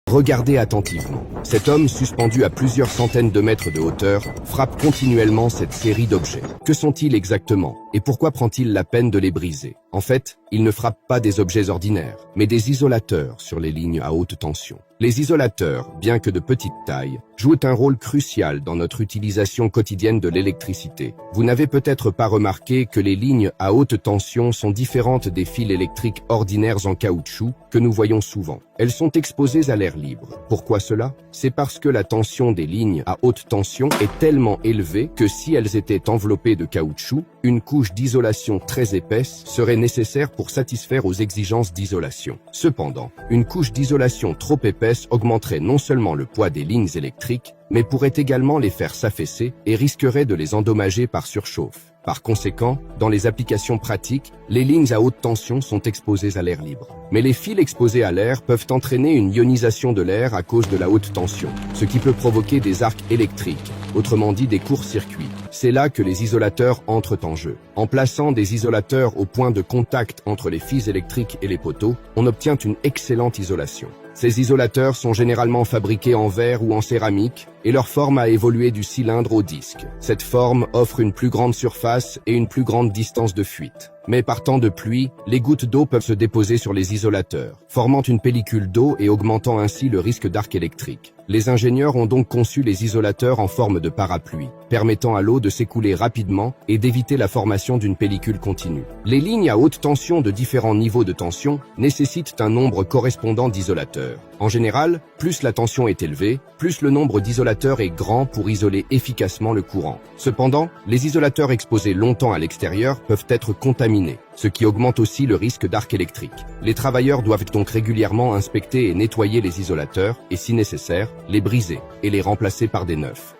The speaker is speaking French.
Regardez attentivement. Cet homme, suspendu à plusieurs centaines de mètres de hauteur, frappe continuellement cette série d'objets. Que sont-ils exactement? Et pourquoi prend-il la peine de les briser? En fait, il ne frappe pas des objets ordinaires, mais des isolateurs sur les lignes à haute tension. Les isolateurs, bien que de petite taille, jouent un rôle crucial dans notre utilisation quotidienne de l'électricité. Vous n'avez peut-être pas remarqué que les lignes à haute tension sont différentes des fils électriques ordinaires en caoutchouc que nous voyons souvent. Elles sont exposées à l'air libre. Pourquoi cela? C'est parce que la tension des lignes à haute tension est tellement élevée que si elles étaient enveloppées de caoutchouc, une couche d'isolation très épaisse serait nécessaire pour satisfaire aux exigences d'isolation. Cependant, une couche d'isolation trop épaisse augmenterait non seulement le poids des lignes électriques, mais pourrait également les faire s'affaisser et risquerait de les endommager par surchauffe. Par conséquent, dans les applications pratiques, les lignes à haute tension sont exposées à l'air libre. Mais les fils exposés à l'air peuvent entraîner une ionisation de l'air à cause de la haute tension, ce qui peut provoquer des arcs électriques, autrement dit des courts-circuits. C'est là que les isolateurs entrent en jeu. En plaçant des isolateurs au point de contact entre les fils électriques et les poteaux, on obtient une excellente isolation. Ces isolateurs sont généralement fabriqués en verre ou en céramique et leur forme a évolué du cylindre au disque. Cette forme offre une plus grande surface et une plus grande distance de fuite. Mais par temps de pluie, les gouttes d'eau peuvent se déposer sur les isolateurs, formant une pellicule d'eau et augmentant ainsi le risque d'arc électrique. Les ingénieurs ont donc conçu les isolateurs en forme de parapluie, permettant à l'eau de s'écouler rapidement et d'éviter la formation d'une pellicule continue. Les lignes à haute tension de différents niveaux de tension nécessitent un nombre correspondant d'isolateurs. En général, plus la tension est élevée, plus le nombre d'isolateurs est grand pour isoler efficacement le courant. Cependant, les isolateurs exposés longtemps à l'extérieur peuvent être contaminés, ce qui augmente aussi le risque d'arc électrique. Les travailleurs doivent donc régulièrement inspecter et nettoyer les isolateurs et, si nécessaire, les briser et les remplacer par des neufs.